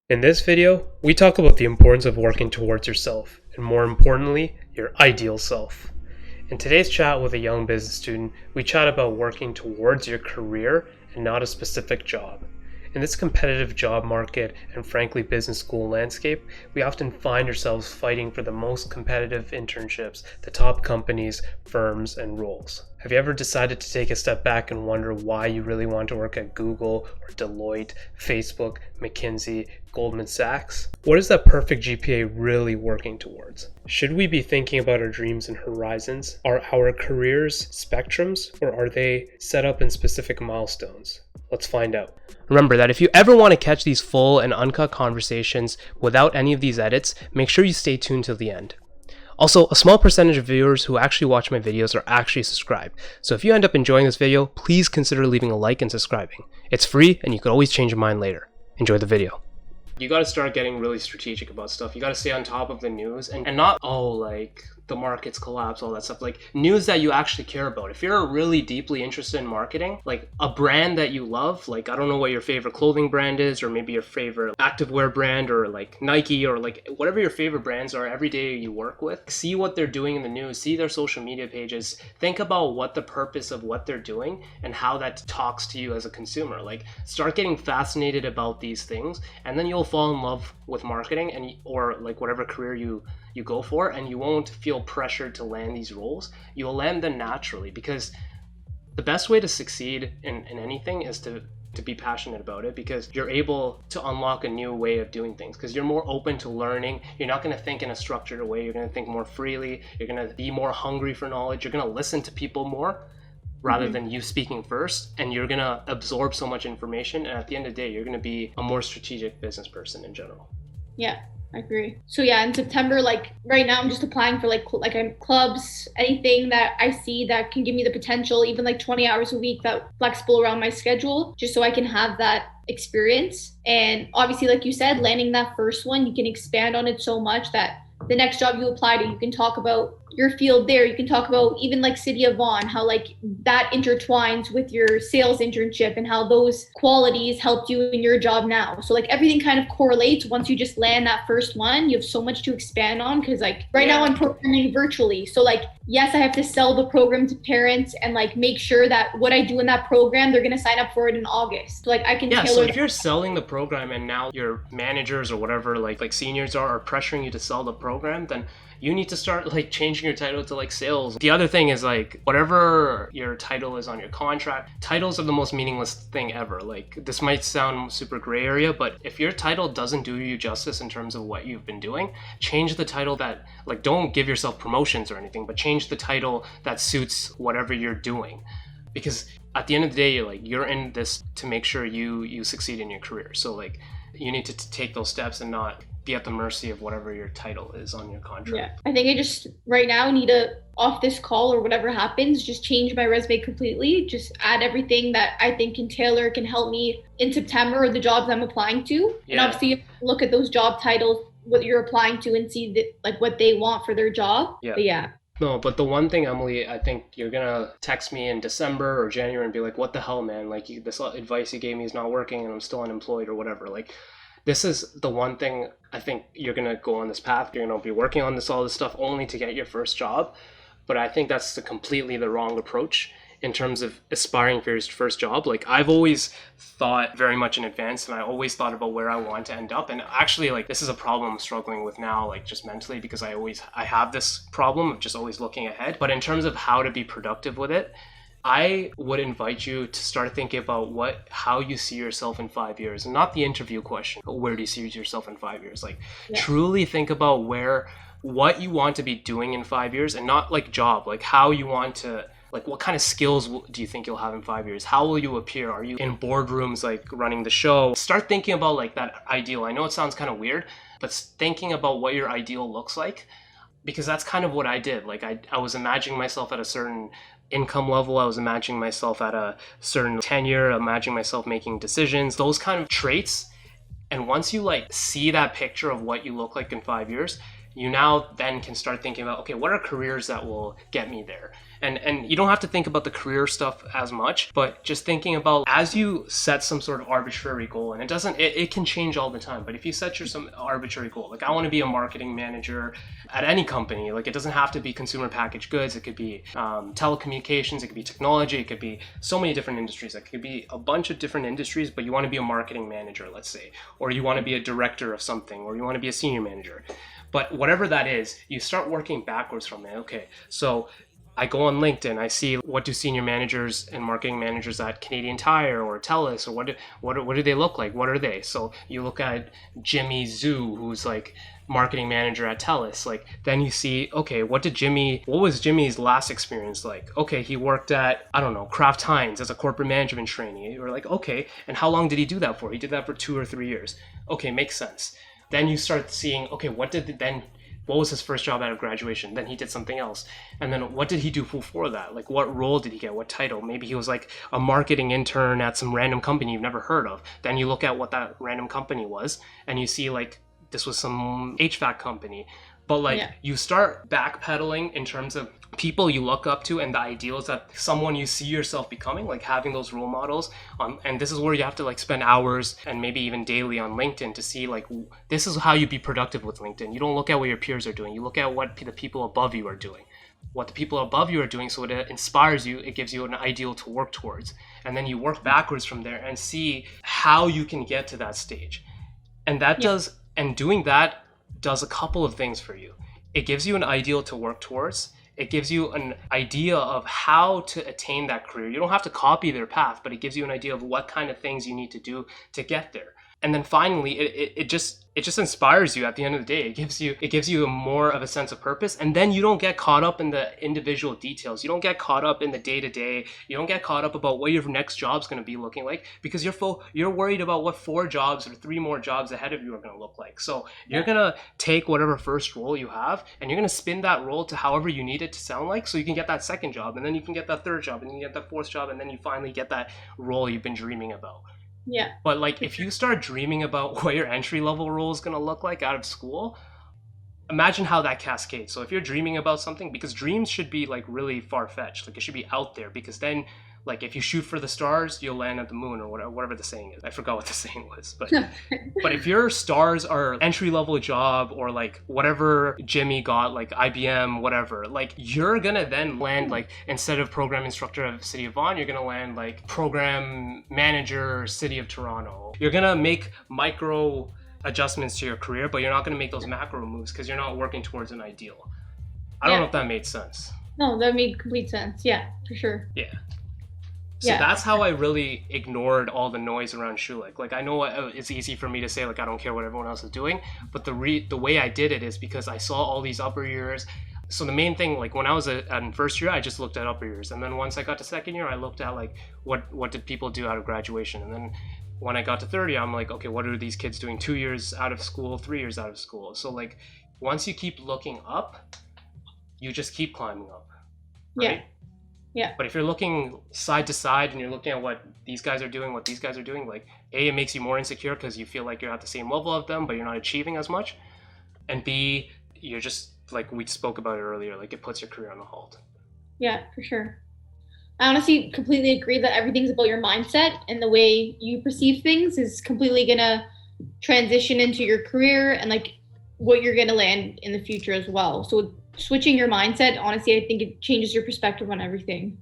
In this video, we talk about the importance of working towards yourself, and more importantly, your ideal self. In today's chat with a young business student, we chat about working towards your career and not a specific job. In this competitive job market and frankly business school landscape, we often find ourselves fighting for the most competitive internships, the top companies, firms, and roles. Have you ever decided to take a step back and wonder why you really want to work at Google or Deloitte, Facebook, McKinsey, Goldman Sachs? What is that perfect GPA really working towards? Should we be thinking about our dreams and horizons? Are our careers spectrums, or are they set up in specific milestones? Let's find out. Remember that if you ever want to catch these full and uncut conversations without any of these edits, make sure you stay tuned till the end. Also, a small percentage of viewers who actually watch my videos are actually subscribed. So if you end up enjoying this video, please consider leaving a like and subscribing. It's free and you could always change your mind later. Enjoy the video. You got to start getting really strategic about stuff. You got to stay on top of the news and not, the markets collapse, all that stuff. Like news that you actually care about. If you're really deeply interested in marketing, like a brand that you love, like I don't know what your favorite clothing brand is, or maybe your favorite activewear brand, or like Nike, or like whatever your favorite brands are every day you work with, see what they're doing in the news, see their social media pages, think about what the purpose of what they're doing and how that talks to you as a consumer. Like start getting fascinated about these things, and then you'll fall in love with marketing or like whatever career you go for, and you won't feel pressured to land these roles. You'll land them naturally, because the best way to succeed in anything is to be passionate about it, because you're able to unlock a new way of doing things, because you're more open to learning. You're not going to think in a structured way. You're going to think more freely. You're going to be more hungry for knowledge. You're going to listen to people more rather than you speaking first, and you're going to absorb so much information, and at the end of the day you're going to be a more strategic business person in general. Yeah, I agree. So yeah, in September, like right now I'm just applying for I'm clubs, anything that I see that can give me the potential, even like 20 hours a week, that flexible around my schedule, just so I can have that experience. And obviously, like you said, landing that first one, you can expand on it so much that the next job you apply to, you can talk about your field there. You can talk about even like City of Vaughan, how like that intertwines with your sales internship and how those qualities helped you in your job now. So like everything kind of correlates. Once you just land that first one, you have so much to expand on, because like right now I'm programming virtually. So like, yes, I have to sell the program to parents and like make sure that what I do in that program, they're going to sign up for it in August. So, like I can tailor. So if you're selling the program and now your managers or whatever, like seniors are pressuring you to sell the program, then you need to start like changing your title to like sales. The other thing is like whatever your title is on your contract, titles are the most meaningless thing ever. Like this might sound super gray area, but if your title doesn't do you justice in terms of what you've been doing, change the title. That like, don't give yourself promotions or anything, but change the title that suits whatever you're doing. Because at the end of the day, you're in this to make sure you succeed in your career. So like you need to take those steps and not be at the mercy of whatever your title is on your contract. Yeah, I think I just right now need to, off this call or whatever happens, just change my resume completely. Just add everything that I think can help me in September, or the jobs I'm applying to. Yeah. And obviously look at those job titles, what you're applying to, and see that, like what they want for their job. Yeah. But yeah. No, but the one thing, Emily, I think you're gonna text me in December or January and be like, what the hell, man? Like this advice you gave me is not working and I'm still unemployed or whatever. Like, this is the one thing I think you're going to go on this path. You're going to be working on all this stuff only to get your first job. But I think that's completely the wrong approach in terms of aspiring for your first job. Like I've always thought very much in advance, and I always thought about where I want to end up. And actually, like this is a problem I'm struggling with now, like just mentally, because I have this problem of just always looking ahead. But in terms of how to be productive with it, I would invite you to start thinking about how you see yourself in 5 years, and not the interview question, but where do you see yourself in 5 years? Truly think about what you want to be doing in 5 years, and not like job, like how you want to, like what kind of skills do you think you'll have in 5 years? How will you appear? Are you in boardrooms, like running the show? Start thinking about like that ideal. I know it sounds kind of weird, but thinking about what your ideal looks like, because that's kind of what I did. Like I was imagining myself at a certain income level. I was imagining myself at a certain tenure, imagining myself making decisions, those kind of traits. And once you like see that picture of what you look like in 5 years, you now then can start thinking about, okay, what are careers that will get me there? And you don't have to think about the career stuff as much, but just thinking about as you set some sort of arbitrary goal, and it can change all the time, but if you set some arbitrary goal, like I want to be a marketing manager at any company, like it doesn't have to be consumer packaged goods, it could be telecommunications, it could be technology, it could be so many different industries, it could be a bunch of different industries, but you want to be a marketing manager, let's say, or you want to be a director of something, or you want to be a senior manager. But whatever that is, you start working backwards from it. Okay, so I go on LinkedIn, I see what do senior managers and marketing managers at Canadian Tire or TELUS, or what do they look like? What are they? So you look at Jimmy Zhu, who's like marketing manager at TELUS. Like then you see, okay, what was Jimmy's last experience like? Okay, he worked at, I don't know, Kraft Heinz as a corporate management trainee. You're like, okay, and how long did he do that for? He did that for 2 or 3 years. Okay, makes sense. Then you start seeing, okay, what was his first job out of graduation? Then he did something else. And then what did he do before that? Like what role did he get? What title? Maybe he was like a marketing intern at some random company you've never heard of. Then you look at what that random company was and you see like this was some HVAC company. But like you start backpedaling in terms of people you look up to and the ideals that someone you see yourself becoming, like having those role models. And this is where you have to like spend hours and maybe even daily on LinkedIn to see like, this is how you be productive with LinkedIn. You don't look at what your peers are doing. You look at what the people above you are doing. What the people above you are doing, so it inspires you, it gives you an ideal to work towards. And then you work backwards from there and see how you can get to that stage. And doing that does a couple of things for you. It gives you an ideal to work towards. It gives you an idea of how to attain that career. You don't have to copy their path, but it gives you an idea of what kind of things you need to do to get there. And then finally, it just inspires you at the end of the day. It gives you more of a sense of purpose. And then you don't get caught up in the individual details. You don't get caught up in the day-to-day. You don't get caught up about what your next job's going to be looking like, because you're worried about what 4 jobs or 3 more jobs ahead of you are going to look like. So you're going to take whatever first role you have and you're going to spin that role to however you need it to sound like, so you can get that second job, and then you can get that third job, and you can get that fourth job, and then you finally get that role you've been dreaming about. Yeah. But like if you start dreaming about what your entry level role is going to look like out of school, imagine how that cascades. So if you're dreaming about something, because dreams should be like really far-fetched, like it should be out there, because then like if you shoot for the stars, you'll land at the moon, or whatever the saying is. I forgot what the saying was, but if your stars are entry level job, or like whatever Jimmy got, like IBM, whatever, like you're gonna then land like, instead of program instructor of City of Vaughan, you're gonna land like program manager City of Toronto. You're gonna make micro adjustments to your career, but you're not gonna make those macro moves because you're not working towards an ideal. I don't know if that made sense. No, that made complete sense. Yeah, for sure. Yeah. So that's how I really ignored all the noise around Schulich. Like I know it's easy for me to say like I don't care what everyone else is doing, but the way I did it is because I saw all these upper years. So the main thing, like when I was in first year, I just looked at upper years, and then once I got to second year, I looked at like what did people do out of graduation, and then when I got to third year, I'm like, okay, what are these kids doing 2 years out of school, 3 years out of school? So like once you keep looking up, you just keep climbing up, right? Yeah. But if you're looking side to side and you're looking at what these guys are doing, like A, it makes you more insecure because you feel like you're at the same level of them, but you're not achieving as much. And B, you're just, like we spoke about it earlier, like it puts your career on a halt. Yeah, for sure. I honestly completely agree that everything's about your mindset, and the way you perceive things is completely gonna transition into your career and like what you're gonna land in the future as well. So switching your mindset, honestly, I think it changes your perspective on everything.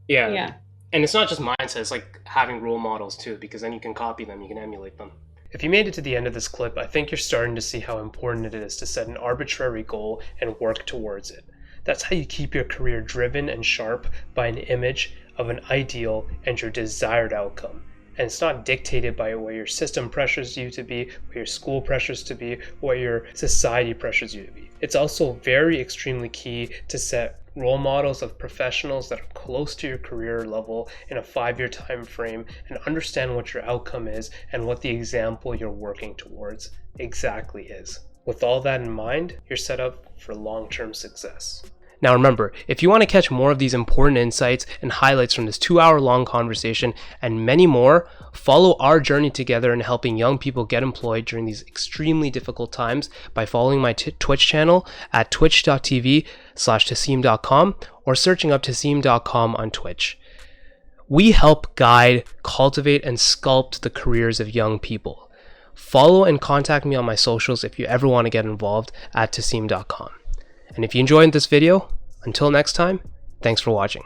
Yeah. And it's not just mindset, it's like having role models too, because then you can copy them, you can emulate them. If you made it to the end of this clip, I think you're starting to see how important it is to set an arbitrary goal and work towards it. That's how you keep your career driven and sharp by an image of an ideal and your desired outcome. And it's not dictated by what your system pressures you to be, what your school pressures to be, what your society pressures you to be. It's also very extremely key to set role models of professionals that are close to your career level in a 5-year time frame, and understand what your outcome is and what the example you're working towards exactly is. With all that in mind, you're set up for long-term success. Now remember, if you want to catch more of these important insights and highlights from this 2-hour-long conversation and many more, follow our journey together in helping young people get employed during these extremely difficult times by following my Twitch channel at twitch.tv/Tahsim.com or searching up Tahsim.com on Twitch. We help guide, cultivate, and sculpt the careers of young people. Follow and contact me on my socials if you ever want to get involved at Tahsim.com. And if you enjoyed this video, until next time, thanks for watching.